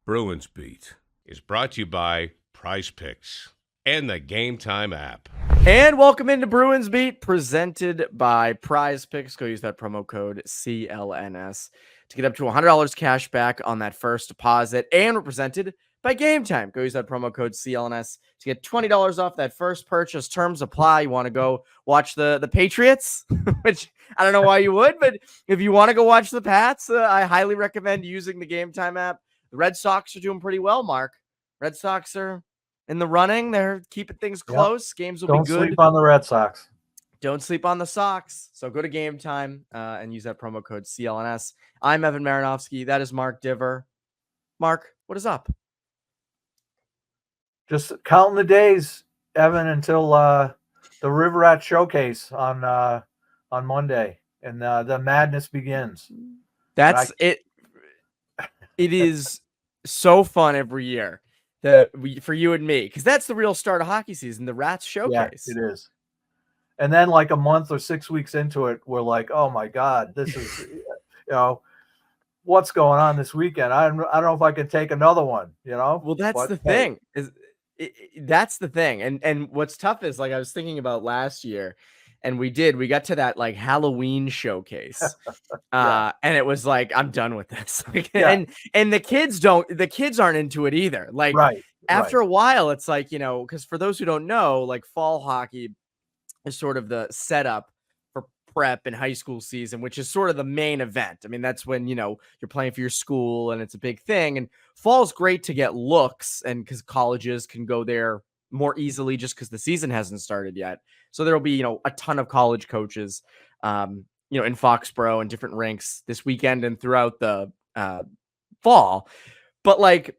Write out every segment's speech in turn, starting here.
Bruins Beat is brought to you by PrizePicks and the GameTime app. And welcome into Bruins Beat, presented by PrizePicks. Go use that promo code CLNS to get up to $100 cash back on that first deposit. And we're presented by GameTime. Go use that promo code CLNS to get $20 off that first purchase. Terms apply. You want to go watch the Patriots, which I don't know why you would, but if you want to go watch the Pats, I highly recommend using the GameTime app. The Red Sox are doing pretty well, Mark. Red Sox are in the running. They're keeping things close. Yep. Games will be good. Don't sleep on the Red Sox. Don't sleep on the Sox. So go to GameTime and use that promo code CLNS. I'm Evan Marinofsky. That is Mark Divver. Mark, what is up? Just counting the days, Evan, until the River Rat Showcase on Monday, and the madness begins. That's it. It is so fun every year for you and me, because that's the real start of hockey season, the Rats Showcase. Yeah, it is. And then like a month or 6 weeks into it, we're like, oh my God, this is, what's going on this weekend? I don't know if I can take another one, Well, that's the thing. That's the thing. And what's tough is, like, I was thinking about last year, and we got to that like Halloween showcase. And it was like, I'm done with this. And the kids aren't into it either. Like after a while, it's like, because for those who don't know, like fall hockey is sort of the setup for prep and high school season, which is sort of the main event. I mean, that's when, you're playing for your school and it's a big thing. And fall's great to get looks, and because colleges can go there more easily just because the season hasn't started yet. So there'll be, a ton of college coaches, in Foxborough and different rinks this weekend and throughout the fall. But like,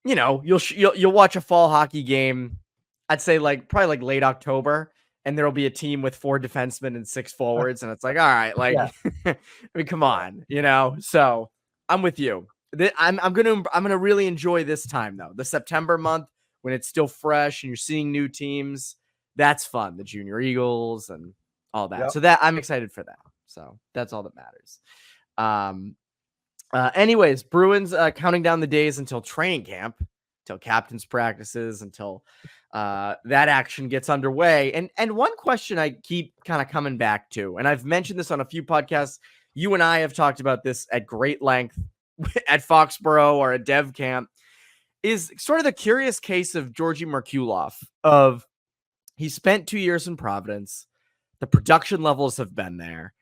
you'll watch a fall hockey game, I'd say probably like late October, and there'll be a team with 4 defensemen and 6 forwards. And it's like, all right, I mean, come on, so I'm with you. I'm going to really enjoy this time though. The September month, when it's still fresh and you're seeing new teams, that's fun. The Junior Eagles and all that. Yep. So that I'm excited for that. So that's all that matters. Anyways, Bruins counting down the days until training camp, until captain's practices, until that action gets underway. And one question I keep kind of coming back to, and I've mentioned this on a few podcasts. You and I have talked about this at great length at Foxborough or at Dev Camp, is sort of the curious case of Georgii Merkulov. He spent 2 years in Providence. The production levels have been there.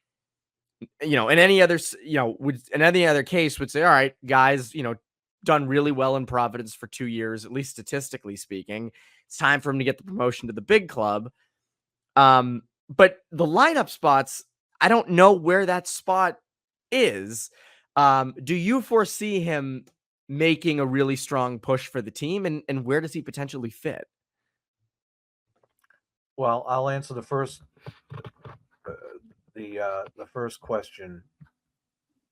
In any other, in any other case would say, all right, guys, done really well in Providence for 2 years, at least statistically speaking. It's time for him to get the promotion to the big club. But the lineup spots, I don't know where that spot is. Do you foresee him making a really strong push for the team, and where does he potentially fit? Well, I'll answer the first the first question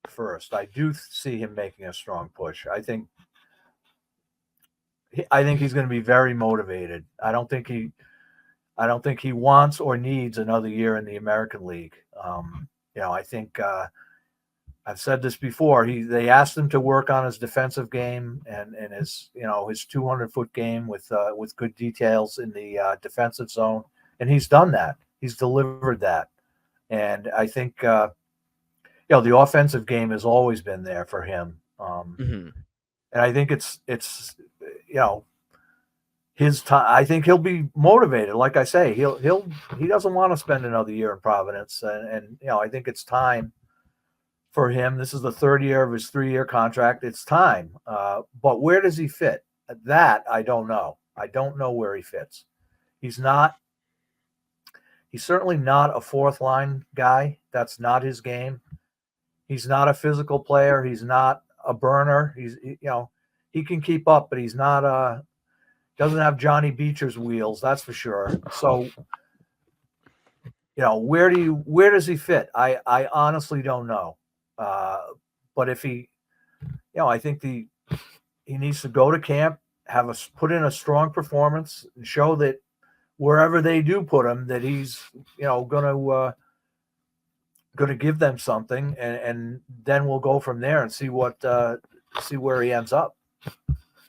first. I do see him making a strong push. I think he's going to be very motivated. I don't think he wants or needs another year in the American League. I think I've said this before. They asked him to work on his defensive game and his 200-foot game with good details in the defensive zone, and he's done that. He's delivered that, and I think the offensive game has always been there for him. And I think it's his time. I think he'll be motivated. Like I say, he doesn't want to spend another year in Providence, and I think it's time for him. This is the third year of his 3-year contract. It's time. But where does he fit? That I don't know. I don't know where he fits. He's certainly not a fourth line guy. That's not his game. He's not a physical player. He's not a burner. He can keep up, but he's not doesn't have Johnny Beecher's wheels. That's for sure. So, where does he fit? I honestly don't know. But if I think he needs to go to camp, put in a strong performance, and show that wherever they do put him, that he's going to give them something, and then we'll go from there and see where he ends up.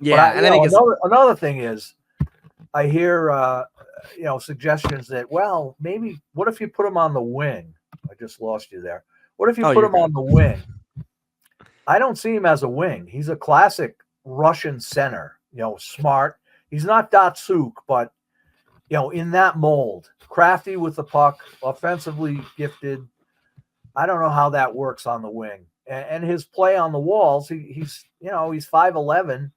Yeah, and I think another thing is, I hear suggestions that, well, maybe what if you put him on the wing? I just lost you there. What if you put him on the wing? I don't see him as a wing. He's a classic Russian center. Smart. He's not Datsuk, but in that mold, crafty with the puck, offensively gifted. I don't know how that works on the wing. And his play on the walls, he's 5'11".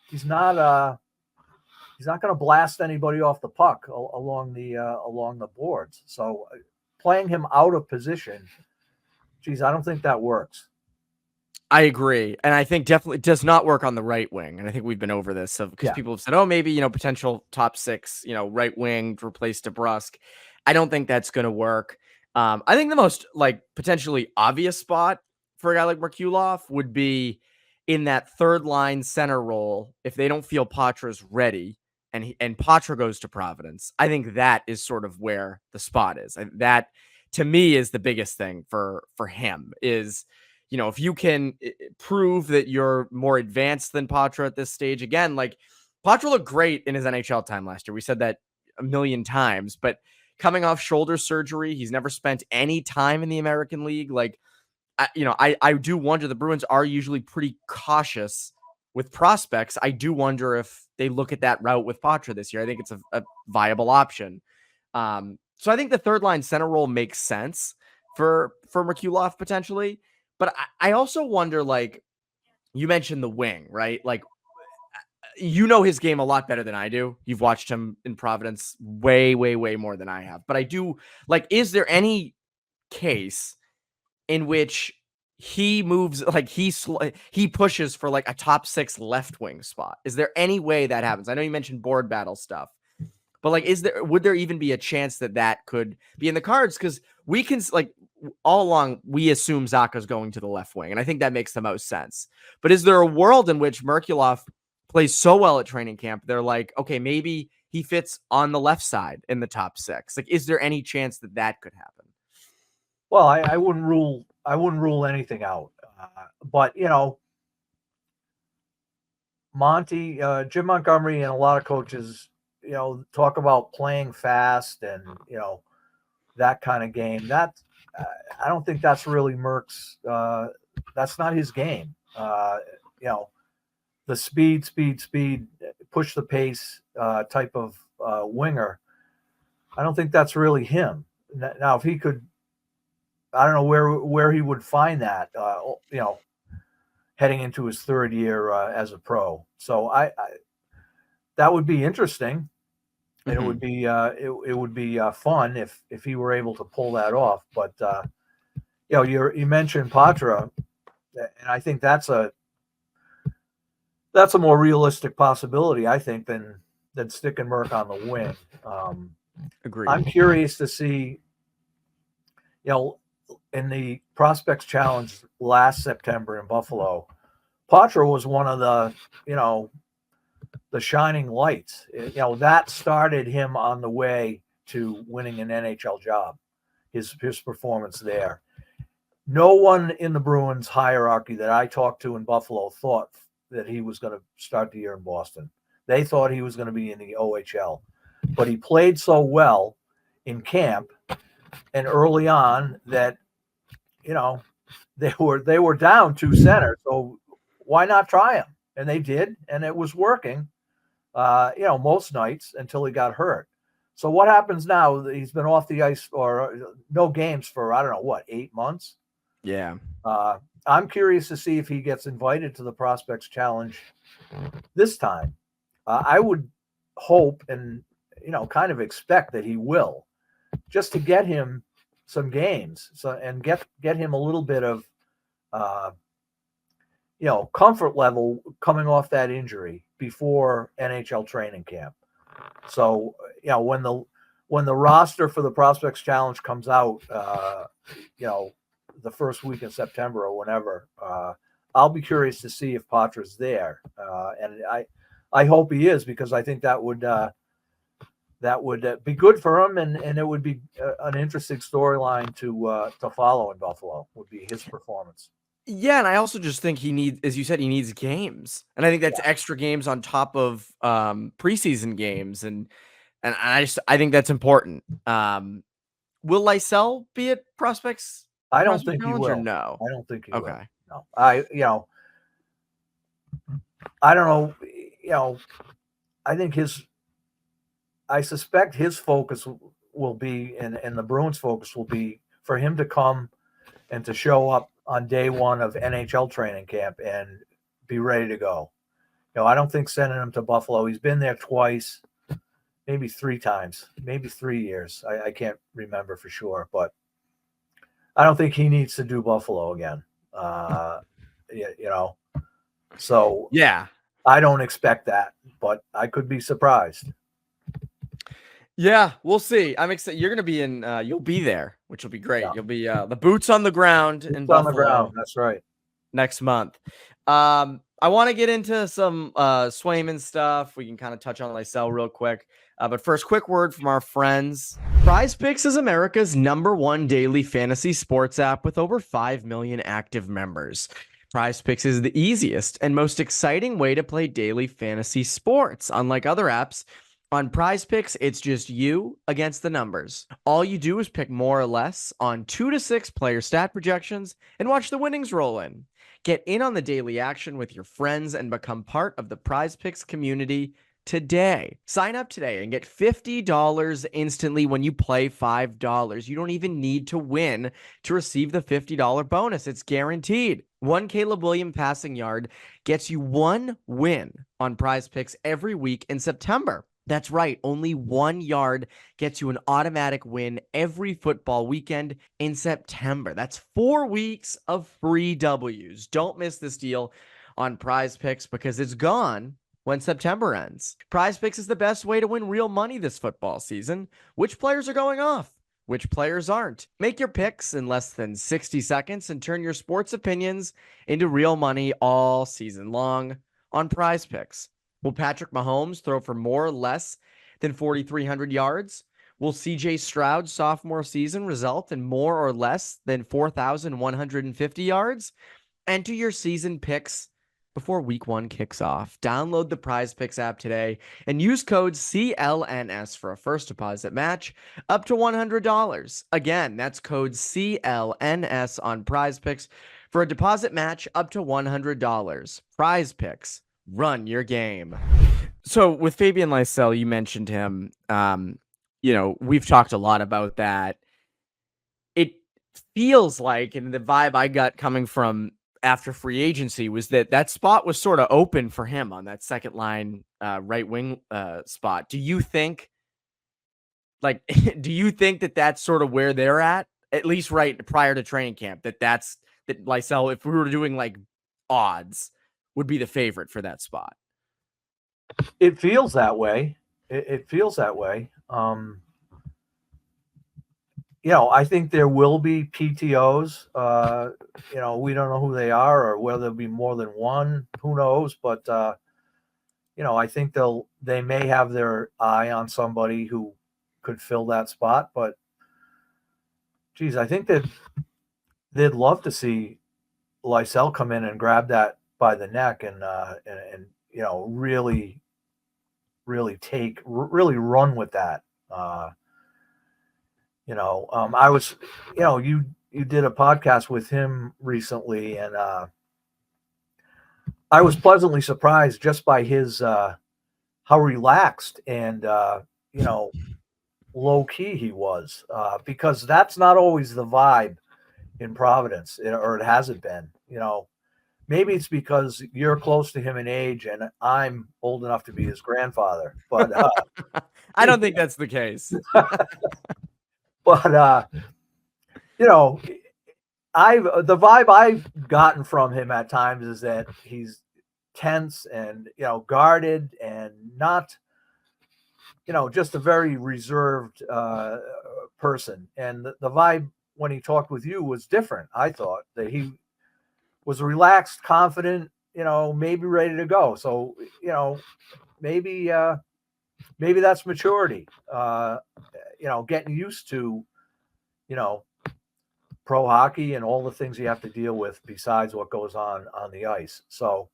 He's not going to blast anybody off the puck along the boards. So playing him out of position, geez, I don't think that works. I agree. And I think definitely it does not work on the right wing. And I think we've been over this because people have said, oh, maybe, potential top six, right wing to replace DeBrusk. I don't think that's going to work. I think the most potentially obvious spot for a guy like Merkulov would be in that third line center role. If they don't feel Patra's ready and Patra goes to Providence, I think that is sort of where the spot is. That to me is the biggest thing for him is, if you can prove that you're more advanced than Patra at this stage, again, Patra looked great in his NHL time last year. We said that a million times, but coming off shoulder surgery, he's never spent any time in the American League. I do wonder, the Bruins are usually pretty cautious with prospects. I do wonder if they look at that route with Patra this year. I think it's a viable option. So I think the third line center role makes sense for Merkulov potentially. But I also wonder, you mentioned the wing, right? His game a lot better than I do. You've watched him in Providence way, way, way more than I have. But I do, is there any case in which he moves, he pushes for a top six left wing spot? Is there any way that happens? I know you mentioned board battle stuff, but would there even be a chance that could be in the cards? Because we can, all along, we assume Zacha's going to the left wing, and I think that makes the most sense. But is there a world in which Merkulov plays so well at training camp, they're like, okay, maybe he fits on the left side in the top six? Is there any chance that could happen? Well, I wouldn't rule anything out. But Monty, Jim Montgomery, and a lot of coaches, talk about playing fast and that kind of game. That I don't think that's really Merck's. That's not his game. The speed, push the pace type of winger. I don't think that's really him. Now, if he could, I don't know where he would find that. Heading into his third year as a pro. So I that would be interesting. And it would be it would be fun if he were able to pull that off. But you mentioned Patra, and I think that's a more realistic possibility, I think, than sticking Merck on the wing. Agreed. I'm curious to see, in the Prospects Challenge last September in Buffalo, Patra was one of the the shining lights. That started him on the way to winning an NHL job, his performance there. No one in the Bruins hierarchy that I talked to in Buffalo thought that he was going to start the year in Boston. They thought he was going to be in the OHL. But he played so well in camp and early on that, they were down 2 centers. So why not try him? And they did, and it was working. Most nights until he got hurt. So what happens now? He's been off the ice or no games for, 8 months? Yeah. I'm curious to see if he gets invited to the Prospects Challenge this time. I would hope and, kind of expect that he will, just to get him some games and get him a little bit of, comfort level coming off that injury before NHL training camp. So, when the roster for the Prospects Challenge comes out, the first week in September or whenever, I'll be curious to see if Patra's there. And I hope he is, because I think that would be good for him, and it would be an interesting storyline to follow in Buffalo, would be his performance. Yeah, and I also just think he needs, as you said, he needs games, and I think that's extra games on top of preseason games, and I think that's important. Will Lysell be at I don't Prospect think he Challenge or will. no? I don't think he will. Okay. No, I don't know. I think I suspect his focus will be, and the Bruins' focus will be for him to come and to show up on day one of NHL training camp and be ready to go. I don't think sending him to Buffalo. He's been there twice, maybe 3 times, maybe 3 years. I can't remember for sure, but I don't think he needs to do Buffalo again. So Yeah. I don't expect that, but I could be surprised. Yeah, we'll see. I'm excited. You're going to be you'll be there, which will be great. Yeah. You'll be the boots on the ground in Buffalo. On the ground. That's right. Next month. I want to get into some Swayman stuff. We can kind of touch on Lysell real quick. But first, quick word from our friends. PrizePicks is America's #1 daily fantasy sports app with over 5 million active members. PrizePicks is the easiest and most exciting way to play daily fantasy sports. Unlike other apps, on PrizePicks, it's just you against the numbers. All you do is pick more or less on 2 to 6 player stat projections and watch the winnings roll in. Get in on the daily action with your friends and become part of the PrizePicks community today. Sign up today and get $50 instantly when you play $5. You don't even need to win to receive the $50 bonus. It's guaranteed. One Caleb Williams passing yard gets you 1 win on PrizePicks every week in September. That's right. Only 1 yard gets you an automatic win every football weekend in September. That's 4 weeks of free W's. Don't miss this deal on PrizePicks because it's gone when September ends. PrizePicks is the best way to win real money this football season. Which players are going off? Which players aren't? Make your picks in less than 60 seconds and turn your sports opinions into real money all season long on PrizePicks. Will Patrick Mahomes throw for more or less than 4,300 yards? Will CJ Stroud's sophomore season result in more or less than 4,150 yards? Enter your season picks before week 1 kicks off. Download the PrizePicks app today and use code CLNS for a first deposit match up to $100. Again, that's code CLNS on PrizePicks for a deposit match up to $100. PrizePicks. Run your game. So with Fabian Lysell, you mentioned him. We've talked a lot about that. It feels like, and the vibe I got coming from after free agency was that spot was sort of open for him on that second line right wing spot. Do you think that that's sort of where they're at least right prior to training camp, that Lysell, if we were doing like odds, would be the favorite for that spot? It feels that way. It feels that way. I think there will be PTOs. We don't know who they are or whether there'll be more than one. Who knows? But I think they may have their eye on somebody who could fill that spot. But geez, I think that they'd love to see Lysell come in and grab that by the neck and really run with that. I was, you did a podcast with him recently, and I was pleasantly surprised just by his how relaxed and low key he was, because that's not always the vibe in Providence, or it hasn't been. Maybe it's because you're close to him in age and I'm old enough to be his grandfather, but I don't think that's the case. But the vibe I've gotten from him at times is that he's tense and guarded and not just a very reserved person. And the vibe when he talked with you was different. I thought that he was relaxed, confident, maybe ready to go. So maybe that's maturity. Getting used to, pro hockey and all the things you have to deal with besides what goes on the ice. So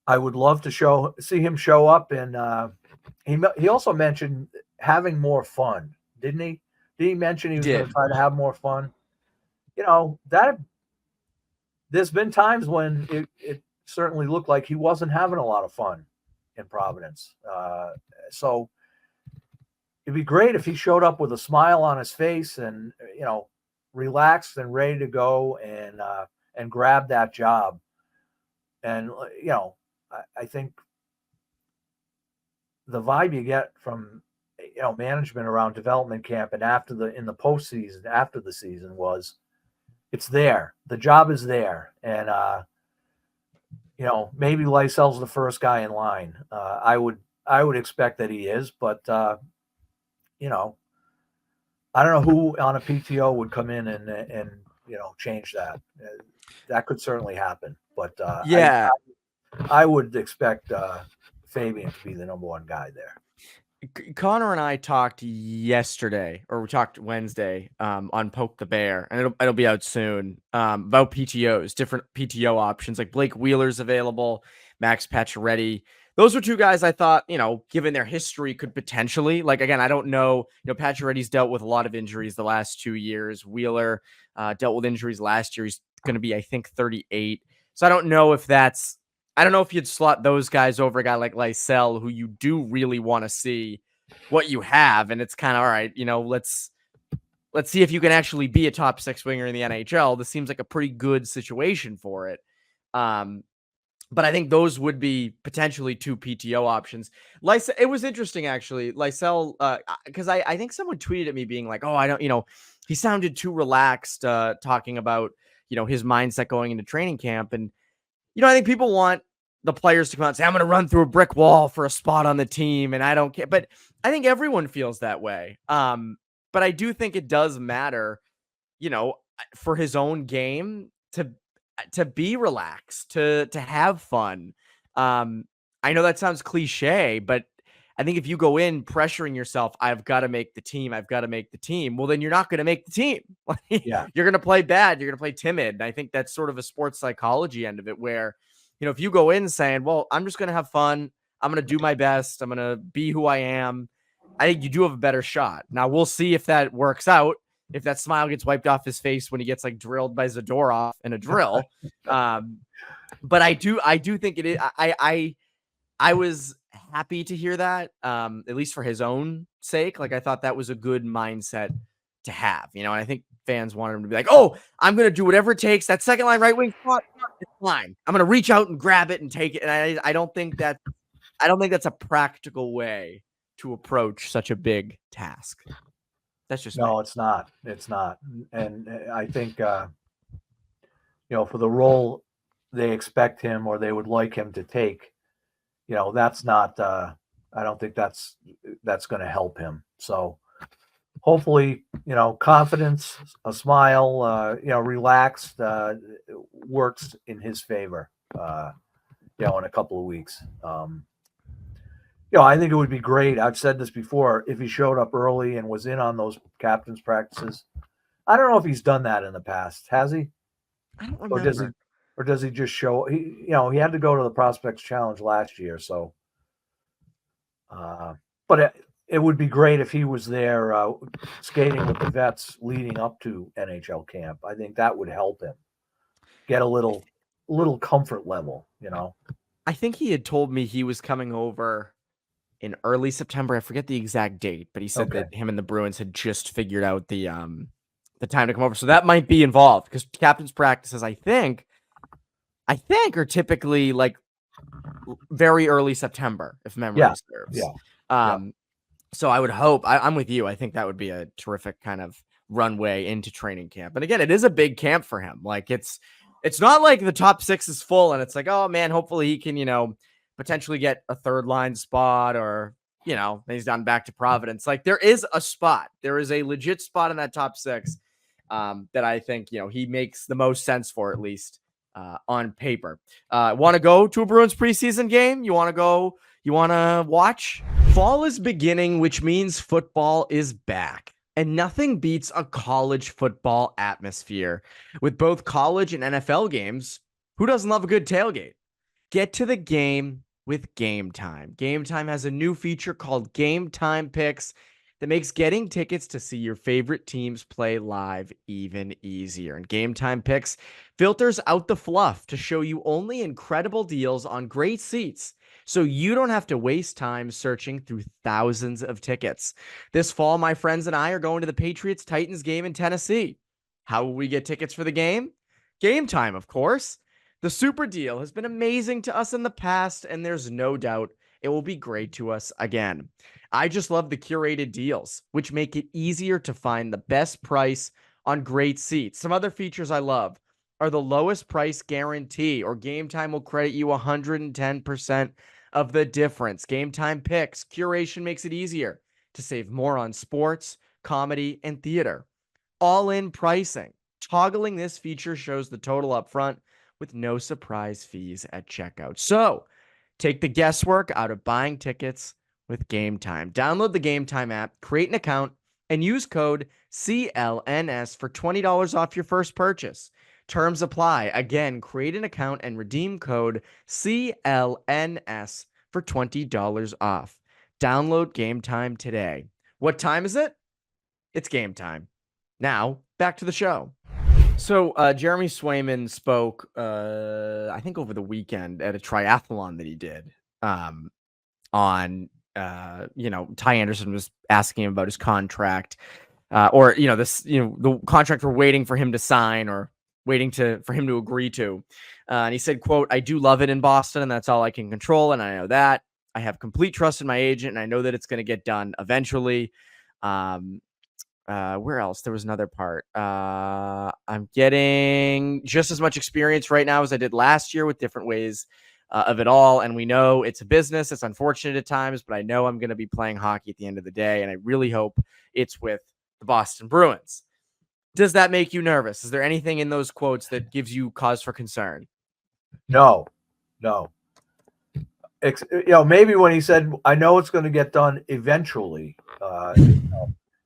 I would love to see him show up. And he also mentioned having more fun, didn't he? Did he mention he was going to try to have more fun? That there's been times when it certainly looked like he wasn't having a lot of fun in Providence. So it'd be great if he showed up with a smile on his face and, relaxed and ready to go and grab that job. And, I think the vibe you get from, management around development camp and in the postseason, after the season was it's there. The job is there. And, maybe Lysell's the first guy in line. I would expect that he is, but, I don't know who on a PTO would come in and change that. That could certainly happen. But I would expect Fabian to be the number one guy there. Conor and I talked yesterday, or we talked Wednesday, on Poke the Bear, and it'll be out soon, about PTOs, different PTO options. Like Blake Wheeler's available, Max Pacioretty. Those were two guys I thought, given their history, could potentially, again, I don't know, Pacioretty's dealt with a lot of injuries the last 2 years. Wheeler dealt with injuries last year. He's going to be, I think, 38. So I don't know if you'd slot those guys over a guy like Lysell, who you do really want to see what you have. And it's kind of, all right, let's see if you can actually be a top 6 winger in the NHL. This seems like a pretty good situation for it. But I think those would be potentially 2 PTO options. Lysell, it was interesting, actually. Lysell, because I think someone tweeted at me being like, oh, I don't, he sounded too relaxed talking about, his mindset going into training camp. And, I think people want the players to come out and say, I'm going to run through a brick wall for a spot on the team, and I don't care. But I think everyone feels that way. But I do think it does matter, for his own game to be relaxed, to have fun. I know that sounds cliche, but I think if you go in pressuring yourself, I've got to make the team. Well, then you're not going to make the team. Yeah. You're going to play bad. You're going to play timid. And I think that's sort of a sports psychology end of it where, if you go in saying, well, I'm just going to have fun, I'm going to do my best, I'm going to be who I am, I think you do have a better shot. Now we'll see if that works out, if that smile gets wiped off his face when he gets drilled by Zadorov in a drill. But I do think it is. I was happy to hear that, at least for his own sake. I thought that was a good mindset to have, and I think fans wanted him to be like, oh, I'm going to do whatever it takes. That second line right wing spot, it's fine. I'm going to reach out and grab it and take it. And I don't think that's a practical way to approach such a big task. That's just no, it's not. It's not. And I think, for the role they expect him or they would like him to take, that's not, I don't think that's going to help him. So hopefully, confidence, a smile, relaxed, works in his favor, in a couple of weeks. I think it would be great. I've said this before. If he showed up early and was in on those captain's practices, I don't know if he's done that in the past. Has he? I don't remember. Or does he just show? He had to go to the Prospects Challenge last year. So, but it would be great if he was there skating with the vets leading up to NHL camp. I think that would help him get a little comfort level. I think he had told me he was coming over in early September. I forget the exact date, but he said that him and the Bruins had just figured out the time to come over. So that might be involved because captain's practices, I think are typically very early September, if memory serves. Yeah. So I would hope I'm with you. I think that would be a terrific kind of runway into training camp. And again, it is a big camp for him. It's not like the top 6 is full and it's oh man, hopefully he can, potentially get a third line spot or, then he's gone back to Providence. There is a spot. There is a legit spot in that top 6 that I think, he makes the most sense for, at least on paper. Want to go to a Bruins preseason game? You want to watch? Fall is beginning, which means football is back. And nothing beats a college football atmosphere. With both college and NFL games, who doesn't love a good tailgate? Get to the game with GameTime. GameTime has a new feature called GameTime Picks that makes getting tickets to see your favorite teams play live even easier. And GameTime Picks filters out the fluff to show you only incredible deals on great seats, so you don't have to waste time searching through thousands of tickets. This fall, my friends and I are going to the Patriots-Titans game in Tennessee. How will we get tickets for the game? GameTime, of course. The super deal has been amazing to us in the past, and there's no doubt it will be great to us again. I just love the curated deals, which make it easier to find the best price on great seats. Some other features I love are the lowest price guarantee, or GameTime will credit you 110% of the difference. GameTime Picks, curation makes it easier to save more on sports, comedy, and theater. All-in pricing. Toggling this feature shows the total up front with no surprise fees at checkout. So, take the guesswork out of buying tickets with GameTime. Download the GameTime app, create an account, and use code CLNS for $20 off your first purchase. Terms apply. Again, create an account and redeem code CLNS for $20 off. Download GameTime today. What time is it? It's game time. Now, back to the show. So Jeremy Swayman spoke, I think over the weekend at a triathlon that he did on, Ty Anderson was asking him about his contract or, the contract we're waiting for him to sign or waiting for him to agree to. And he said, quote, "I do love it in Boston, and that's all I can control. And I know that. I have complete trust in my agent, and I know that it's going to get done eventually." Where else? There was another part. I'm getting just as much experience right now as I did last year with different ways of it all. And we know it's a business. It's unfortunate at times, but I know I'm going to be playing hockey at the end of the day. And I really hope it's with the Boston Bruins. Does that make you nervous? Is there anything in those quotes that gives you cause for concern? No. Maybe when he said, "I know it's going to get done eventually,"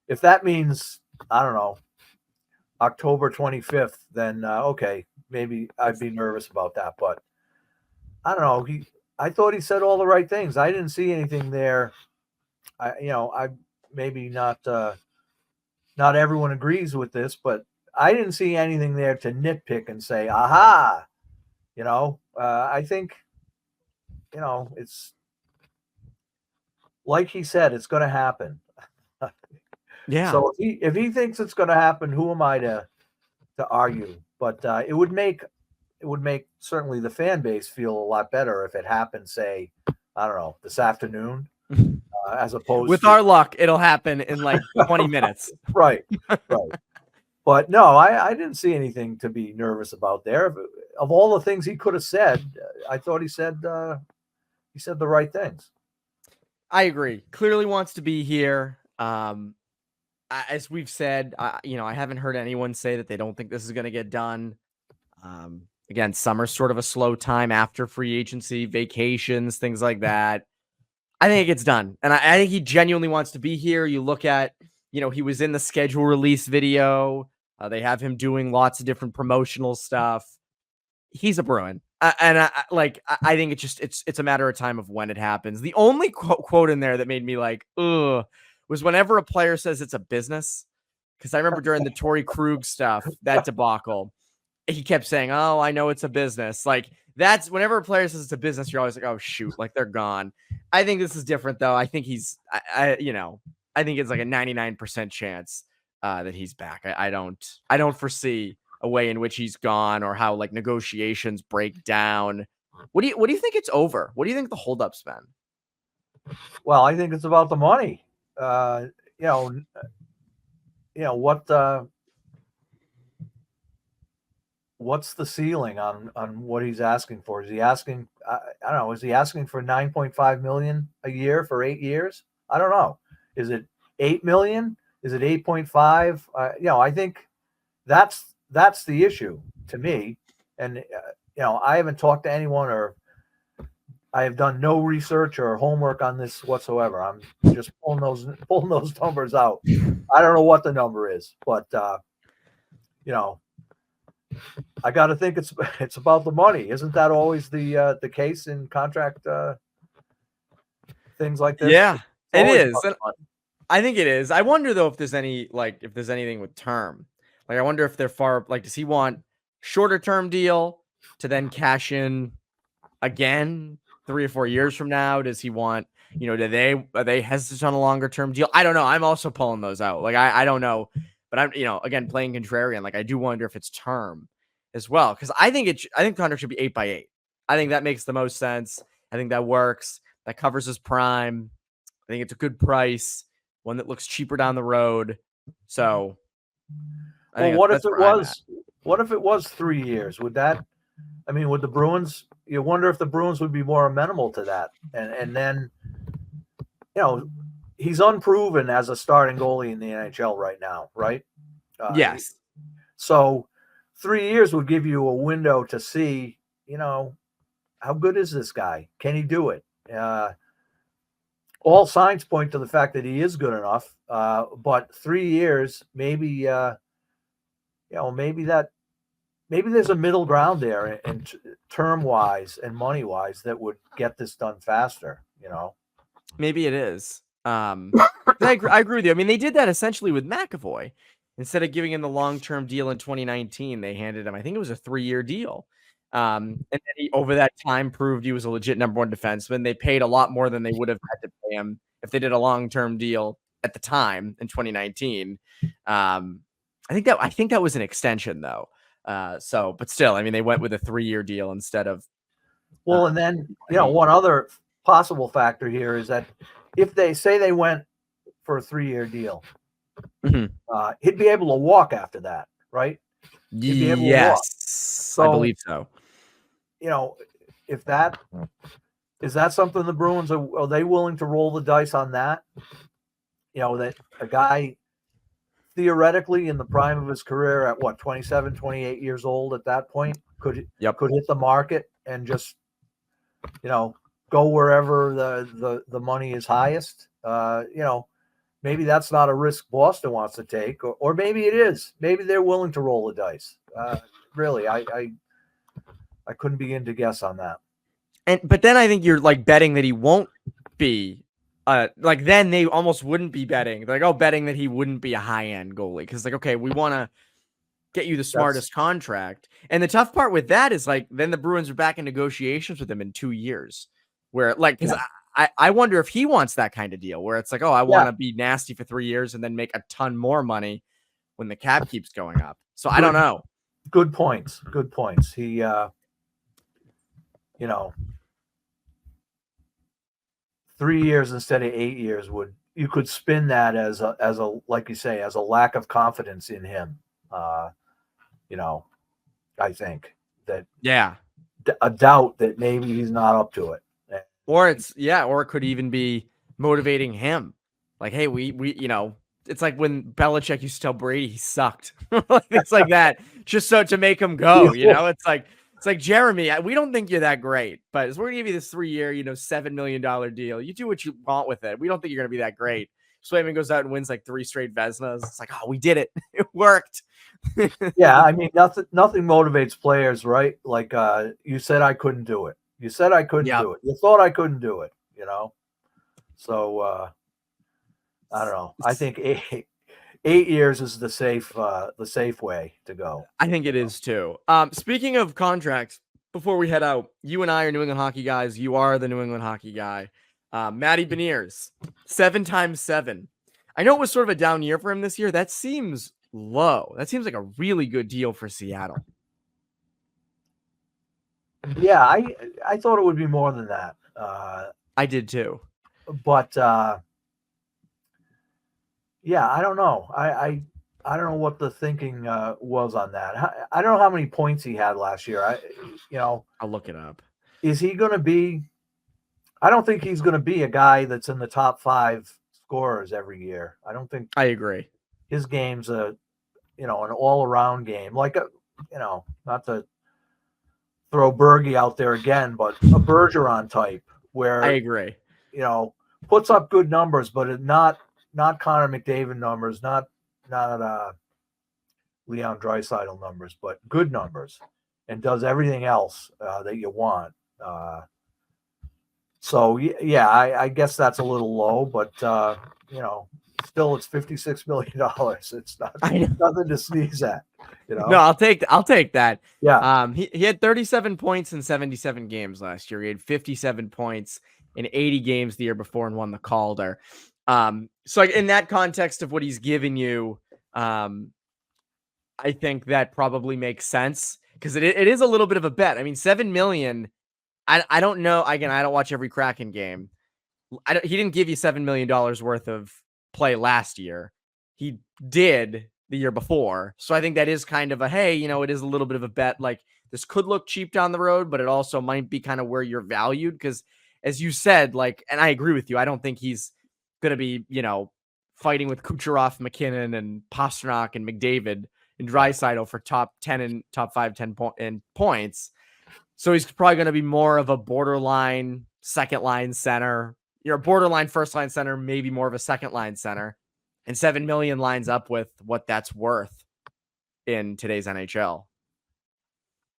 if that means, I don't know, October 25th, then okay, maybe I'd be nervous about that. But I don't know. I thought he said all the right things. I didn't see anything there. I maybe not everyone agrees with this, but I didn't see anything there to nitpick and say, "Aha!" I think, it's like he said, it's going to happen. Yeah. So if he thinks it's going to happen, who am I to argue? But it would make certainly the fan base feel a lot better if it happened, say, I don't know, this afternoon, as opposed with our luck, it'll happen in like 20 minutes. Right. But no, I didn't see anything to be nervous about there. Of all the things he could have said, I thought he said the right things. I agree. Clearly wants to be here. As we've said, I haven't heard anyone say that they don't think this is going to get done. Again, summer's sort of a slow time after free agency, vacations, things like that. I think it gets done. And I think he genuinely wants to be here. You look at, he was in the schedule release video. They have him doing lots of different promotional stuff. He's a Bruin. I think it's a matter of time of when it happens. The only quote in there that made me like, ugh, was whenever a player says it's a business. Because I remember during the Torrey Krug stuff, that debacle, he kept saying, "Oh, I know it's a business." Like, that's whenever a player says it's a business, you're always like, "Oh shoot," like they're gone. I think this is different though. I think I think it's like a 99% chance that he's back. I don't foresee a way in which he's gone or how like negotiations break down. What do you think it's over? What do you think the holdup's been? Well, I think it's about the money. What's the ceiling on what he's asking for? Is he asking, I don't know, is he asking for $9.5 million a year for 8 years? I don't know. Is it $8 million? Is it 8.5? I think that's the issue to me. And I haven't talked to anyone, or I have done no research or homework on this whatsoever. I'm just pulling those numbers out. I don't know what the number is, but I got to think it's about the money. Isn't that always the case in contract things like this? Yeah, it is. And I think it is. I wonder though if there's anything with term. Like I wonder if they're does he want shorter term deal to then cash in again 3 or 4 years from now? Does he want, are they hesitant on a longer term deal? I don't know. I'm also pulling those out. Like I don't know, but I'm, again, playing contrarian. Like I do wonder if it's term as well. Cause I think contract should be 8x8. I think that makes the most sense. I think that works. That covers his prime. I think it's a good price, one that looks cheaper down the road. So, what if it was 3 years? Would the Bruins? You wonder if the Bruins would be more amenable to that. And then, he's unproven as a starting goalie in the NHL right now, right? Yes. So 3 years would give you a window to see, how good is this guy? Can he do it? All signs point to the fact that he is good enough. But 3 years, maybe there's a middle ground there, and term wise and money wise, that would get this done faster. Maybe it is. I agree with you. I mean, they did that essentially with McAvoy. Instead of giving him the long-term deal in 2019, they handed him, I think it was a 3-year deal. And then he, over that time, proved he was a legit number one defenseman. They paid a lot more than they would have had to pay him if they did a long-term deal at the time in 2019. I think that was an extension though. But still, I mean, they went with a 3-year deal instead of. Well, and then one other possible factor here is that if they say they went for a 3-year deal, he'd be able to walk after that, right? Yes, I believe so. If that is that something the Bruins are they willing to roll the dice on that? That a guy theoretically in the prime of his career at 27, 28 years old at that point could hit the market and just go wherever the money is highest. Maybe that's not a risk Boston wants to take, or maybe it is. Maybe they're willing to roll the dice. Really, I couldn't begin to guess on that. But then I think you're like betting that he won't be. Then they almost wouldn't be betting. They're like, betting that he wouldn't be a high-end goalie. Because okay, we want to get you the smartest contract. And the tough part with that is then the Bruins are back in negotiations with him in 2 years. Where because I wonder if he wants that kind of deal where it's I want to be nasty for 3 years and then make a ton more money when the cap keeps going up. So I don't know. Good points. He, 3 years instead of 8 years you could spin that as a like you say, as a lack of confidence in him. I think that a doubt that maybe he's not up to it. Or it could even be motivating him. Like, hey, we it's like when Belichick used to tell Brady he sucked. It's like that, just so to make him go. It's like Jeremy, we don't think you're that great, but we're gonna give you this 3-year, $7 million deal. You do what you want with it. We don't think you're gonna be that great. Swayman goes out and wins 3 straight Vezinas. It's we did it. It worked. Yeah, I mean, nothing motivates players, right? Like you said, I couldn't do it. You said I couldn't do it. You thought I couldn't do it. So I don't know. I think 8 years is the safe way to go. I think it is too. Speaking of contracts, before we head out, you and I are New England hockey guys. You are the New England hockey guy. Matty Beniers, 7 times 7. I know it was sort of a down year for him this year. That seems low. That seems like a really good deal for Seattle. Yeah, I thought it would be more than that. I did too. But I don't know. I don't know what the thinking was on that. I don't know how many points he had last year. I'll look it up. Is he going to be? I don't think he's going to be a guy that's in the top 5 scorers every year. I don't think. I agree. His game's an all-around game, not to throw Bergie out there again, but a Bergeron type where I agree. Puts up good numbers, but not Connor McDavid numbers, not Leon Draisaitl numbers, but good numbers, and does everything else that you want. So yeah, I guess that's a little low, but still it's $56 million. It's nothing to sneeze at. No, I'll take that. Yeah. He had 37 points in 77 games last year. He had 57 points in 80 games the year before and won the Calder. So like in that context of what he's given you, I think that probably makes sense because it is a little bit of a bet. I mean, 7 million. I don't know. Again, I don't watch every Kraken game. He didn't give you $7 million worth of play last year. He did the year before. So I think that is kind of a, hey, it is a little bit of a bet. Like this could look cheap down the road, but it also might be kind of where you're valued. Because as you said, like, and I agree with you, I don't think he's going to be, fighting with Kucherov, McKinnon, and Pastrnak and McDavid and Draisaitl for top 10 and top 5, 10 points. So he's probably going to be more of a borderline second line center. You're a borderline first line center, maybe more of a second line center. And 7 million lines up with what that's worth in today's NHL.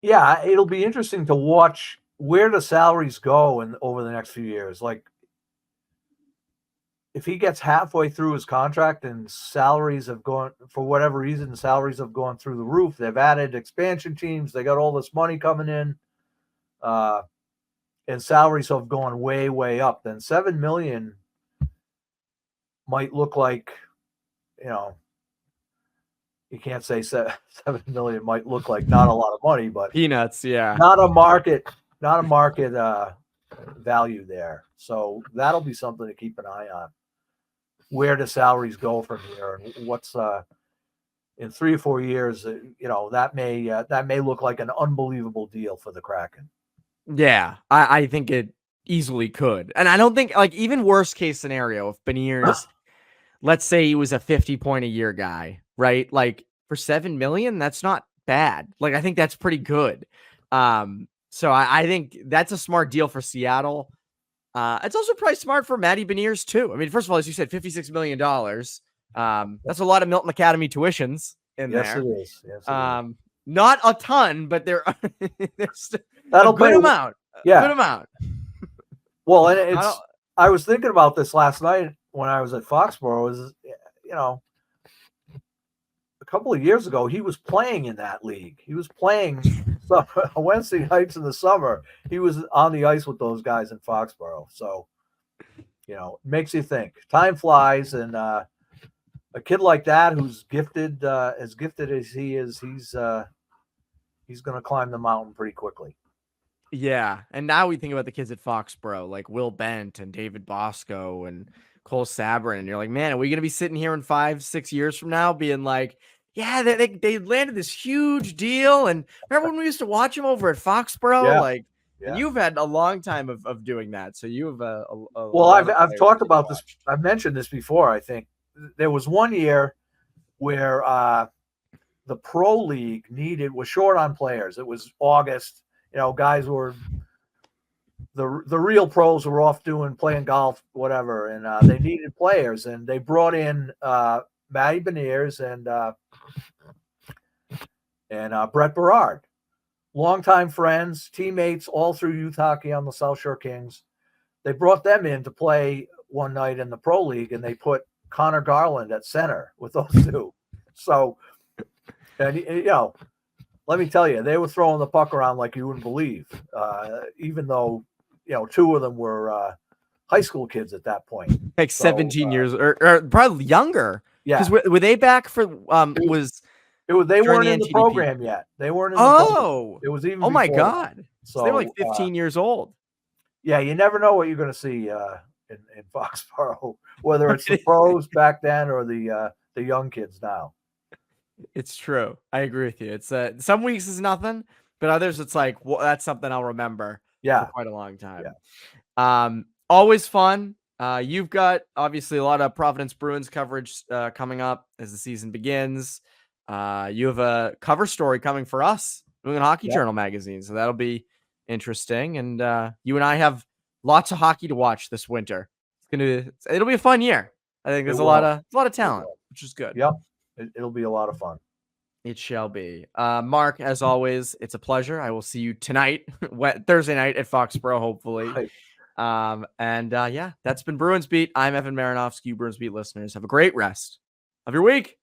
Yeah, it'll be interesting to watch where the salaries go over the next few years. Like if he gets halfway through his contract and salaries have gone, for whatever reason, salaries have gone through the roof. They've added expansion teams. They got all this money coming in. And salaries have gone way, way up. Then 7 million might look like, you can't say 7 million might look like not a lot of money, but peanuts, yeah. Not a market value there. So that'll be something to keep an eye on. Where do salaries go from here, and what's in 3 or 4 years? That may look like an unbelievable deal for the Kraken. Yeah, I think it easily could. And I don't think, like, even worst case scenario, if Beniers, let's say he was a 50-point-a-year guy, right? Like, for 7 million, that's not bad. Like, I think that's pretty good. So I think that's a smart deal for Seattle. It's also probably smart for Matty Beniers, too. I mean, first of all, as you said, $56 million. That's a lot of Milton Academy tuitions in there. Yes, it is. Yes, it is. Not a ton, but there's that'll a good amount. Yeah. Good amount. Well, and I was thinking about this last night when I was at Foxborough. A couple of years ago, he was playing in that league. He was playing Wednesday nights in the summer. He was on the ice with those guys in Foxborough. So, it makes you think. Time flies, and a kid like that who's gifted, as gifted as he is, he's going to climb the mountain pretty quickly. Yeah, and now we think about the kids at Foxborough, like Will Bent and David Bosco and Cole Sabrin, and you're like, man, are we going to be sitting here in 5-6 years from now being like, yeah, they landed this huge deal, and remember when we used to watch them over at Foxborough? Yeah. And you've had a long time of doing that, so you have a well, I've talked about this. I've mentioned this before. I think there was one year where the pro league was short on players. It was August. Guys were the real pros were off playing golf, whatever, and they needed players, and they brought in Matty Beniers and Brett Berard, longtime friends, teammates, all through youth hockey on the South Shore Kings. They brought them in to play one night in the pro league, and they put Connor Garland at center with those two. So, and let me tell you, they were throwing the puck around like you wouldn't believe, even though, 2 of them were high school kids at that point. Like 17 years or probably younger. Yeah. Because were they back for, they weren't in the program yet. They weren't in the program. It was even oh my before. God. So they were like 15 years old. Yeah, you never know what you're going to see in Foxborough, whether it's the pros back then or the young kids now. It's true. I agree with you. It's some weeks is nothing, but others it's like, well, that's something I'll remember for quite a long time. Yeah. Always fun. You've got obviously a lot of Providence Bruins coverage coming up as the season begins. You have a cover story coming for us, New England Hockey Journal magazine, so that'll be interesting. And you and I have lots of hockey to watch this winter. It'll be a fun year. I think there's It a lot will. of talent, which is good. Yep. It'll be a lot of fun. It shall be. Mark, as always, it's a pleasure. I will see you tonight, Thursday night at Foxborough, hopefully. Right. Yeah, that's been Bruins Beat. I'm Evan Marinofsky, Bruins Beat listeners. Have a great rest of your week.